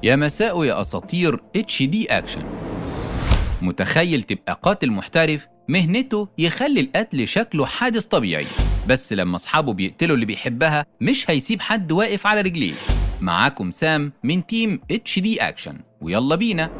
يا مساء يا أساطير اتش دي أكشن. متخيل تبقى قاتل محترف مهنته يخلي القتل شكله حادث طبيعي، بس لما أصحابه بيقتلوا اللي بيحبها مش هيسيب حد واقف على رجليه. معاكم سام من تيم اتش دي أكشن، ويلا بينا.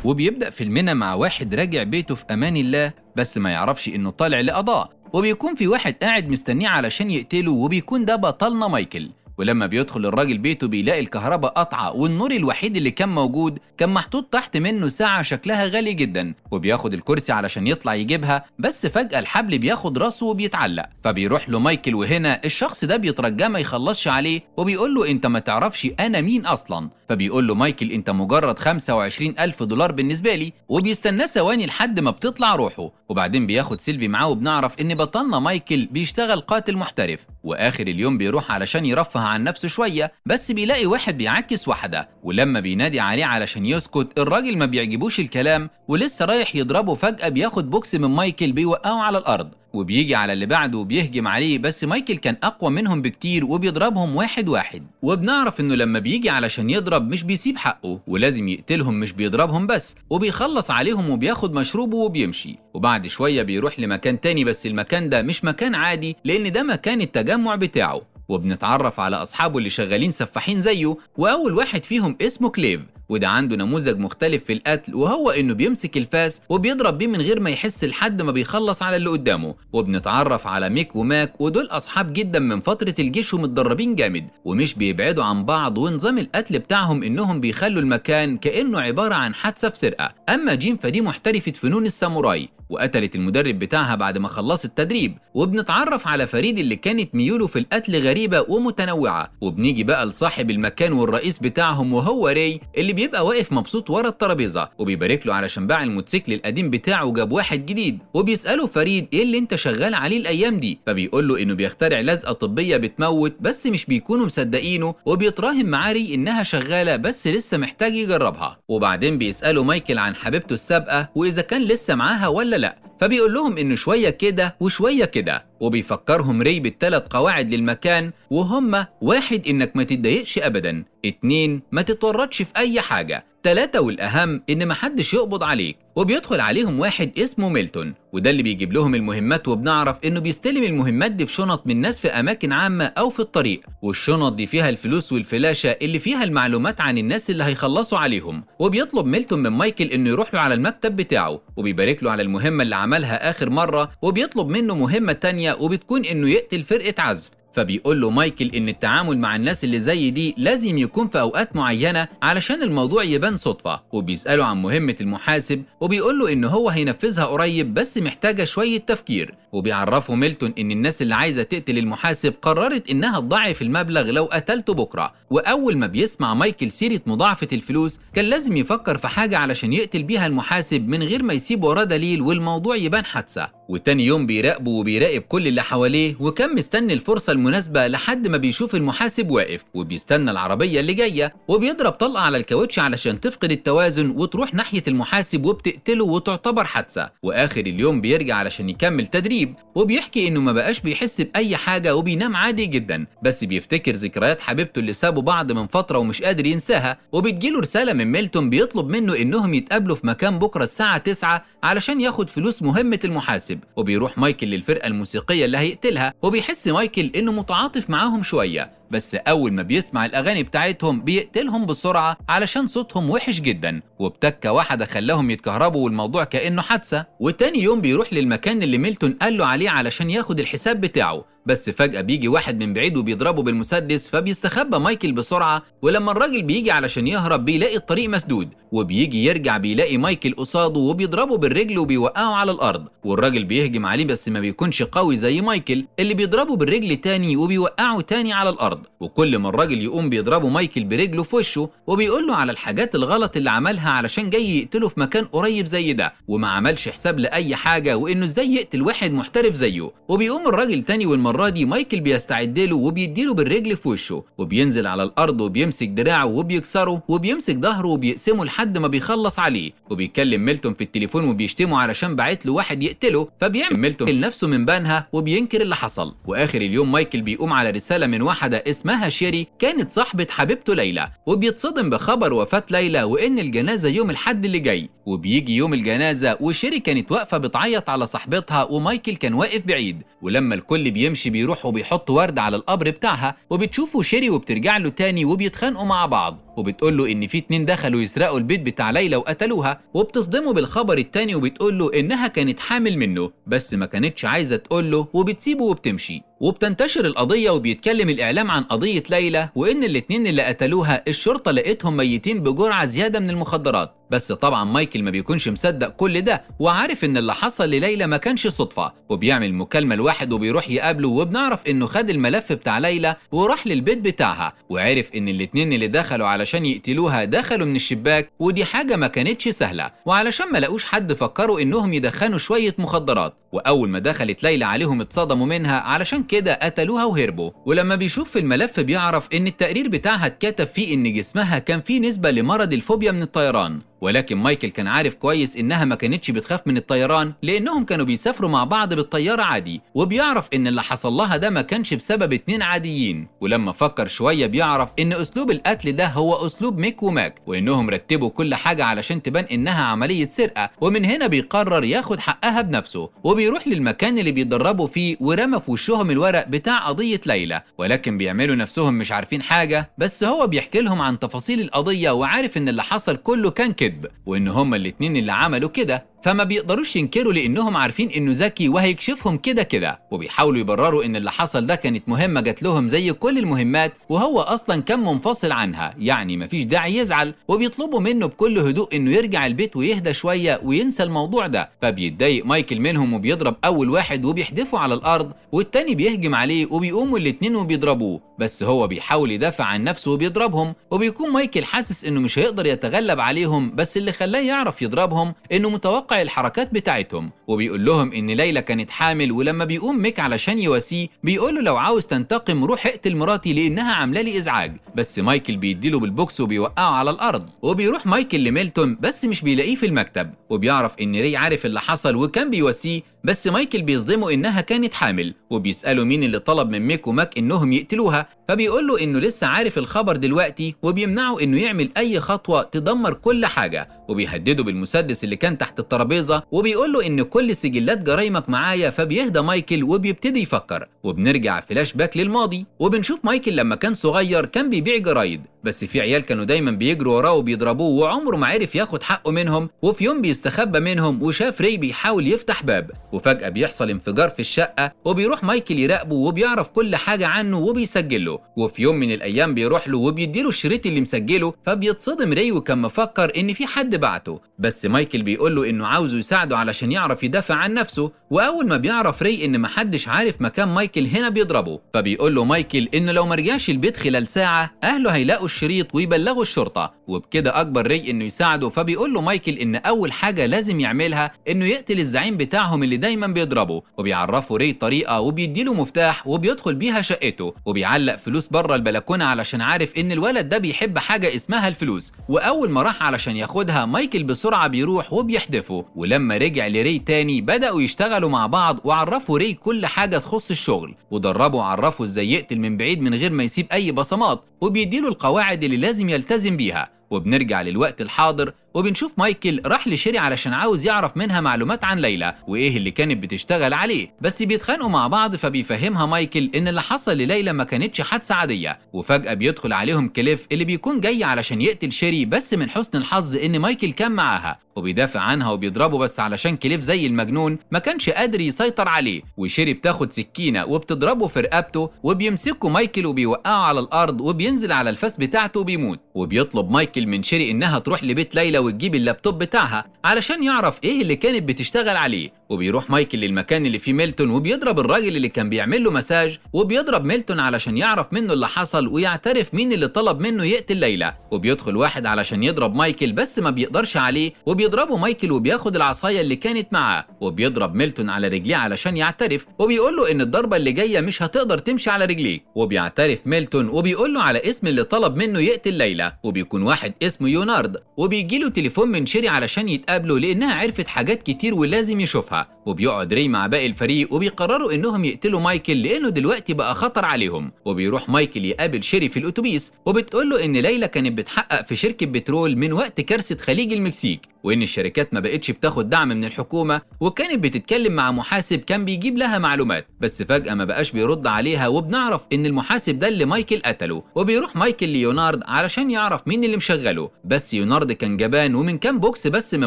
وبيبدأ فيلمنا مع واحد راجع بيته في أمان الله، بس ما يعرفش إنه طالع لقضاء، وبيكون في واحد قاعد مستنيه علشان يقتله، وبيكون ده بطلنا مايكل. ولما بيدخل الراجل بيته بيلاقي الكهرباء قطعة، والنور الوحيد اللي كان موجود كان محطوط تحت منه ساعة شكلها غالي جدا، وبياخد الكرسي علشان يطلع يجيبها، بس فجأة الحبل بياخد راسه وبيتعلق. فبيروح له مايكل، وهنا الشخص ده بيترجاه ما يخلصش عليه، وبيقول له انت ما تعرفش انا مين اصلا. فبيقول له مايكل انت مجرد 25,000 دولار بالنسبة لي، وبيستناه ثواني لحد ما بتطلع روحه. وبعدين بياخد سيلفي معاه، وبنعرف ان بطلنا مايكل بيشتغل قاتل محترف، واخر اليوم بيروح علشان يرفه عن نفسه شوية، بس بيلاقي واحد بيعكس واحدة، ولما بينادي عليه علشان يسكت الراجل ما بيعجبوش الكلام، ولسه رايح يضربه فجأة بياخد بوكس من مايكل بيوقعه على الأرض، وبيجي على اللي بعده وبيهجم عليه، بس مايكل كان أقوى منهم بكتير وبيضربهم واحد واحد. وبنعرف إنه لما بيجي علشان يضرب مش بيسيب حقه، ولازم يقتلهم مش بيضربهم بس، وبيخلص عليهم وبياخد مشروبه وبيمشي. وبعد شوية بيروح لمكان تاني، بس المكان ده مش مكان عادي لأن ده مكان التجمع بتاعه، وبنتعرف على أصحابه اللي شغالين سفاحين زيه، وأول واحد فيهم اسمه كليف، وده عنده نموذج مختلف في القتل، وهو انه بيمسك الفاس وبيضرب بيه من غير ما يحس لحد ما بيخلص على اللي قدامه. وبنتعرف على ميك وماك، ودول اصحاب جدا من فترة الجيش ومتدربين جامد ومش بيبعدوا عن بعض، ونظام القتل بتاعهم انهم بيخلوا المكان كأنه عبارة عن حادثة في سرقة. اما جيم فدي محترفة فنون الساموراي، وقتلت المدرب بتاعها بعد ما خلصت التدريب. وبنتعرف على فريد اللي كانت ميوله في القتل غريبة ومتنوعة. وبنيجي بقى لصاحب المكان والرئيس بتاعهم، وهو راي اللي بيبقى واقف مبسوط ورا الترابيزة، وبيبارك له علشان باع الموتوسيكل القديم بتاعه وجاب واحد جديد. وبيسأله فريد ايه اللي انت شغال عليه الايام دي، فبيقول له انه بيخترع لزقة طبية بتموت، بس مش بيكونوا مصدقينه، وبيتراهن مع ري انها شغالة بس لسه محتاج يجربها. وبعدين بيسأله مايكل عن حبيبته السابقة واذا كان لسه معاها ولا لا، فبيقول لهم انه شوية كده وشوية كده، وبيفكرهم ري بالثلاث قواعد للمكان، وهما: 1 انك ما تتضايقش ابدا، 2 ما تتورطش في اي حاجة، 3 والاهم ان محدش يقبض عليك. وبيدخل عليهم واحد اسمه ميلتون، وده اللي بيجيب لهم المهمات، وبنعرف انه بيستلم المهمات دي في شنط من ناس في اماكن عامة او في الطريق، والشنط دي فيها الفلوس والفلاشة اللي فيها المعلومات عن الناس اللي هيخلصوا عليهم. وبيطلب ميلتون من مايكل انه يروح له على المكتب بتاعه، وبيبارك له على المهمة اللي عملها اخر مرة، وبيطلب منه مهمة تانية وبتكون انه يقتل فرقة عزف. فبيقول له مايكل ان التعامل مع الناس اللي زي دي لازم يكون في اوقات معينة علشان الموضوع يبان صدفة. وبيسأله عن مهمة المحاسب، وبيقول له ان هو هينفذها قريب بس محتاجة شوية تفكير. وبيعرفه ميلتون ان الناس اللي عايزة تقتل المحاسب قررت انها تضاعف المبلغ لو قتلته بكرة. واول ما بيسمع مايكل سيرة مضاعفة الفلوس كان لازم يفكر في حاجة علشان يقتل بيها المحاسب من غير ما يسيب وراه دليل والموضوع يبان حادثة. وتاني يوم بيراقبه وبيراقب كل اللي حواليه، وكان مستني الفرصة المناسبة لحد ما بيشوف المحاسب واقف وبيستنى العربية اللي جاية، وبيضرب طلقة على الكاوتش علشان تفقد التوازن وتروح ناحية المحاسب وبتقتله وتعتبر حادثة. واخر اليوم بيرجع علشان يكمل تدريب، وبيحكي انه ما بقاش بيحس بأي حاجة وبينام عادي جدا، بس بيفتكر ذكريات حبيبته اللي سابوا بعض من فترة ومش قادر ينساها. وبتجيله رسالة من ميلتون بيطلب منه انهم يتقابلوا في مكان بكرة الساعة 9 علشان ياخد فلوس مهمة المحاسب. وبيروح مايكل للفرقة الموسيقية اللي هيقتلها، وبيحس مايكل انه متعاطف معاهم شوية، بس اول ما بيسمع الاغاني بتاعتهم بيقتلهم بسرعة علشان صوتهم وحش جدا، وبتكة واحدة خلاهم يتكهربوا والموضوع كأنه حادثة. وتاني يوم بيروح للمكان اللي ميلتون قال له عليه علشان ياخد الحساب بتاعه، بس فجأة بيجي واحد من بعيد وبيضربه بالمسدس، فبيستخبى مايكل بسرعة. ولما الراجل بيجي علشان يهرب بيلاقي الطريق مسدود، وبيجي يرجع بيلاقي مايكل قصاده وبيضربه بالرجل وبيوقعه على الأرض. والراجل بيهجم عليه بس ما بيكونش قوي زي مايكل اللي بيضربه بالرجل تاني وبيوقعه تاني على الأرض. وكل ما الراجل يقوم بيضربه مايكل برجله في وشه، وبيقول له على الحاجات الغلط اللي عملها علشان جاي يقتله في مكان قريب زي ده، وما عملش حساب لأي حاجة، وإنه إزاي يقتل واحد محترف زيه. وبيقوم الراجل تاني، والمرة دي مايكل بيستعد له وبيديله بالرجل في وشه، وبينزل على الأرض وبيمسك دراعه وبيكسره، وبيمسك ظهره وبيقسمه لحد ما بيخلص عليه. وبيكلم ميلتون في التليفون وبيشتمه علشان باعت له واحد يقتله، فبيعمل ميلتون لنفسه من بانها وبينكر اللي حصل. وآخر اليوم مايكل بيقوم على رسالة من واحدة اسمها شيري كانت صاحبة حبيبته ليلى، وبيتصدم بخبر وفاة ليلى وإن الجنازة يوم الحد اللي جاي. وبيجي يوم الجنازة وشيري كانت واقفة بتعيط على صاحبتها ومايكل كان واقف بعيد، ولما الكل بيمشي بيروح وبيحط ورد على القبر بتاعها، وبتشوفه شيري وبترجع له تاني وبيتخانقوا مع بعض، وبتقول له ان في 2 دخلوا يسرقوا البيت بتاع ليلى وقتلوها، وبتصدمه بالخبر التاني وبتقول له انها كانت حامل منه بس ما كانتش عايزه تقول له، وبتسيبه وبتمشي. وبتنتشر القضيه وبيتكلم الاعلام عن قضيه ليلى وان الاتنين اللي قتلوها الشرطه لقيتهم ميتين بجرعه زياده من المخدرات. بس طبعا مايكل ما بيكونش مصدق كل ده وعارف ان اللي حصل لليلى ما كانش صدفه، وبيعمل مكالمه لواحد وبيروح يقابله، وبنعرف انه خد الملف بتاع ليلى وراح للبيت بتاعها، وعرف ان الاتنين اللي دخلوا علشان يقتلوها دخلوا من الشباك، ودي حاجه ما كانتش سهله، وعلشان ما لقوش حد فكروا انهم يدخنوا شويه مخدرات، واول ما دخلت ليلى عليهم اتصدموا منها علشان كده قتلوها وهربوا. ولما بيشوف في الملف بيعرف ان التقرير بتاعها اتكتب فيه ان جسمها كان فيه نسبه لمرض الفوبيا من الطيران، ولكن مايكل كان عارف كويس انها ما كانتش بتخاف من الطيران لانهم كانوا بيسافروا مع بعض بالطياره عادي، وبيعرف ان اللي حصل لها ده ما كانش بسبب 2 عاديين. ولما فكر شويه بيعرف ان اسلوب القتل ده هو اسلوب ميك وماك، وانهم رتبوا كل حاجه علشان تبان انها عمليه سرقه، ومن هنا بيقرر ياخد حقها بنفسه، وبيروح للمكان اللي بيتدربوا فيه ورمى في وشهم الورق بتاع قضيه ليلى، ولكن بيعملوا نفسهم مش عارفين حاجه، بس هو بيحكي لهم عن تفاصيل القضيه وعارف ان اللي حصل كله كان كذب، وان هما الاتنين اللي عملوا كده، فما بيقدروش ينكروا لانهم عارفين انه ذكي وهيكشفهم كده كده، وبيحاولوا يبرروا ان اللي حصل ده كانت مهمه جات لهم زي كل المهمات، وهو اصلا كان منفصل عنها يعني مفيش داعي يزعل، وبيطلبوا منه بكل هدوء انه يرجع البيت ويهدى شويه وينسى الموضوع ده. فبيتضايق مايكل منهم وبيضرب اول واحد وبيحدفه على الارض، والتاني بيهجم عليه وبيقوموا الاتنين وبيضربوه، بس هو بيحاول يدافع عن نفسه وبيضربهم، وبيكون مايكل حاسس انه مش هيقدر يتغلب عليهم، بس اللي خلاه يعرف يضربهم انه متوقع الحركات بتاعتهم، وبيقول لهم ان ليلى كانت حامل، ولما بيقوم ميك علشان يواسيه بيقول له لو عاوز تنتقم روح اقتل مراتي لانها عامله لي ازعاج، بس مايكل بيديله بالبوكس وبيوقعه على الارض. وبيروح مايكل لميلتون بس مش بيلاقيه في المكتب، وبيعرف ان ري عارف اللي حصل وكان بيواسيه، بس مايكل بيصدمه انها كانت حامل، وبيساله مين اللي طلب من ميك وماك انهم يقتلوها، فبيقول له انه لسه عارف الخبر دلوقتي، وبيمنعه انه يعمل اي خطوه تدمر كل حاجه، وبيهدده بالمسدس اللي كان تحت الترابيزه، وبيقول له ان كل سجلات جرايمك معايا. فبيهدى مايكل وبيبتدي يفكر، وبنرجع فلاش باك للماضي وبنشوف مايكل لما كان صغير كان بيبيع جرايد، بس في عيال كانوا دايما بيجروا وراه وبيضربوه وعمره ما عرف ياخد حقه منهم، وفي يوم بيستخبى منهم وشاف ري بيحاول يفتح باب، وفجأة بيحصل انفجار في الشقة، وبيروح مايكل يراقبه وبيعرف كل حاجة عنه وبيسجله، وفي يوم من الأيام بيروح له وبيديله الشريط اللي مسجله، فبيتصدم ري وكان مفكر إن في حد بعته، بس مايكل بيقول له إنه عاوزه يساعده علشان يعرف يدافع عن نفسه، وأول ما بيعرف ري إن محدش عارف مكان مايكل هنا بيضربه، فبيقول له مايكل إنه لو مرجعش البيت خلال ساعة أهله هيلاقوا الشريط ويبلغوا الشرطة، وبكده أكبر ري إنه يساعده. فبيقول له مايكل إن أول حاجة لازم يعملها إنه يقتل الزعيم بتاعهم اللي دايما بيضربه، وبيعرفوا ري طريقة وبيديله مفتاح وبيدخل بيها شقته، وبيعلق فلوس بره البلكونة علشان عارف إن الولد ده بيحب حاجة اسمها الفلوس، وأول ما راح علشان ياخدها مايكل بسرعة بيروح وبيحدفه، ولما رجع لري تاني بدأوا يشتغلوا مع بعض وعرفوا ري كل حاجة تخص الشغل، ودربوا عرفوا ازاي يقتل من بعيد من غير ما يسيب أي بصمات، وبيديله القواعد اللي لازم يلتزم بيها. وبنرجع للوقت الحاضر وبنشوف مايكل راح لشيري علشان عاوز يعرف منها معلومات عن ليلى وايه اللي كانت بتشتغل عليه، بس بيتخانقوا مع بعض، فبيفهمها مايكل ان اللي حصل لليلى ما كانتش حادثه عاديه، وفجاه بيدخل عليهم كليف اللي بيكون جاي علشان يقتل شيري، بس من حسن الحظ ان مايكل كان معاها وبيدافع عنها وبيضربه، بس علشان كليف زي المجنون ما كانش قادر يسيطر عليه، وشيري بتاخد سكينه وبتضربه في رقبته، وبيمسكه مايكل وبيوقعه على الارض وبينزل على الفاس بتاعته وبيموت. وبيطلب مايكل من شيري انها تروح لبيت ليلى وتجيب اللابتوب بتاعها علشان يعرف ايه اللي كانت بتشتغل عليه، وبيروح مايكل للمكان اللي فيه ميلتون وبيضرب الراجل اللي كان بيعمل له مساج، وبيضرب ميلتون علشان يعرف منه اللي حصل ويعترف مين اللي طلب منه يقتل ليلى، وبيدخل واحد علشان يضرب مايكل بس ما بيقدرش عليه، وبيضربه مايكل وبياخد العصايه اللي كانت معاه، وبيضرب ميلتون على رجليه علشان يعترف، وبيقول له ان الضربه اللي جايه مش هتقدر تمشي على رجليك، وبيعترف ميلتون وبيقول له على اسم اللي طلب منه يقتل ليلى، وبيكون واحد اسمه يونارد، وبيجي له تليفون من شيري علشان يتقابلوا لانها عرفت حاجات كتير ولازم يشوفها، معاه. وبيقعد ري مع باقي الفريق وبيقرروا انهم يقتلوا مايكل لانه دلوقتي بقى خطر عليهم. وبيروح مايكل يقابل شيري في الاتوبيس وبتقول له ان ليلى كانت بتحقق في شركه بترول من وقت كارثه خليج المكسيك، وان الشركات ما بقتش بتاخد دعم من الحكومه، وكانت بتتكلم مع محاسب كان بيجيب لها معلومات، بس فجاه ما بقاش بيرد عليها. وبنعرف ان المحاسب ده اللي مايكل قتله. وبيروح مايكل ليونارد علشان يعرف مين اللي مشغله، بس يونارد كان جبان ومن كام بوكس بس من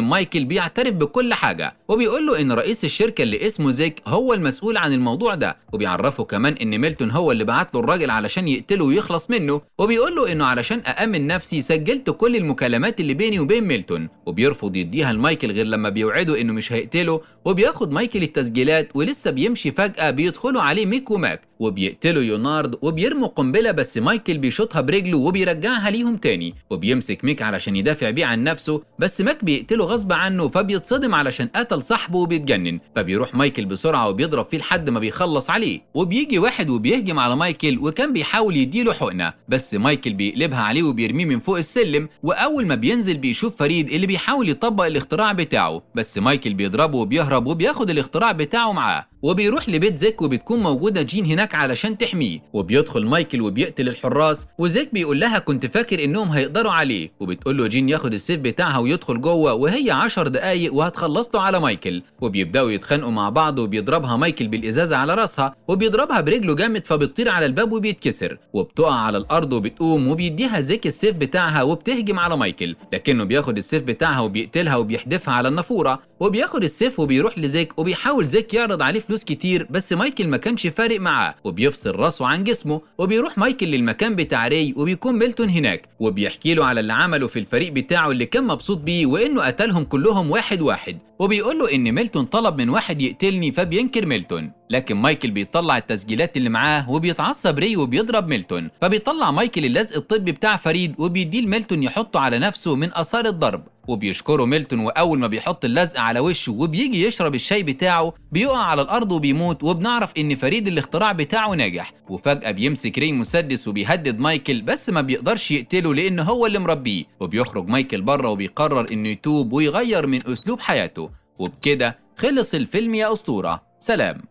مايكل بيعترف بكل حاجه. وبيقول له ان رئيس الشركه اللي اسمه زيك هو المسؤول عن الموضوع ده، وبيعرفه كمان ان ميلتون هو اللي بعت له الراجل علشان يقتله ويخلص منه. وبيقول له انه علشان أأمن نفسي سجلت كل المكالمات اللي بيني وبين ميلتون. وبيرفض يديها لمايكل غير لما بيوعده انه مش هيقتله. وبياخد مايكل التسجيلات ولسه بيمشي فجأة بيدخلوا عليه ميك وماك وبيقتلوا يونارد وبيرموا قنبلة، بس مايكل بيشوطها برجله وبيرجعها ليهم تاني. وبيمسك ميك علشان يدافع بيه عن نفسه، بس ماك بيقتله غصب عنه فبيتصدم علشان قتل صاحبه وبيتجنن. فبيروح مايكل بسرعة وبيضرب فيه لحد ما بيخلص عليه. وبيجي واحد وبيهجم على مايكل وكان بيحاول يديله حقنة، بس مايكل بيقلبها عليه وبيرميه من فوق السلم. واول ما بينزل بيشوف فريد اللي بيحاول يطبق الاختراع بتاعه، بس مايكل بيضربه وبيهرب وبياخد الاختراع بتاعه معاه. وبيروح لبيت زيك وبتكون موجودة جين هناك علشان تحميه. وبيدخل مايكل وبيقتل الحراس، وزيك بيقول لها كنت فاكر انهم هيقدروا عليه. وبتقول له جين ياخد السيف بتاعها ويدخل جوه، وهي 10 دقايق وهتخلص له على مايكل. وبيبداوا يتخانقوا مع بعض وبيضربها مايكل بالازازة على راسها، وبيضربها برجله جامد فبتطير على الباب وبيتكسر وبتقع على الارض وبتقوم. وبيديها زيك السيف بتاعها وبتهجم على مايكل، لكنه بياخد السيف بتاعها وبيقتلها وبيحدفها على النافورة. وبياخد السيف وبيروح لزيك وبيحاول زيك يعرض عليه فلوس كتير، بس مايكل ما كانش فارق معاه وبيفصل راسه عن جسمه. وبيروح مايكل للمكان بتاع ري وبيكون ميلتون هناك وبيحكي له على اللي عمله في الفريق بتاعه اللي كان مبسوط بيه، وانه قتلهم كلهم واحد واحد. وبيقول له ان ميلتون طلب من واحد يقتلني فبينكر ميلتون، لكن مايكل بيطلع التسجيلات اللي معاه وبيتعصب ري وبيضرب ميلتون. فبيطلع مايكل اللزق الطبي بتاع فريد وبيديه لميلتون يحطه على نفسه من اثار الضرب، وبيشكره ميلتون. واول ما بيحط اللزق على وشه وبيجي يشرب الشاي بتاعه بيقع على الارض وبيموت. وبنعرف ان فريد الاختراع بتاعه ناجح. وفجأة بيمسك ري مسدس وبيهدد مايكل، بس ما بيقدرش يقتله لان هو اللي مربيه. وبيخرج مايكل بره وبيقرر انه يتوب ويغير من اسلوب حياته. وبكده خلص الفيلم يا اسطورة. سلام.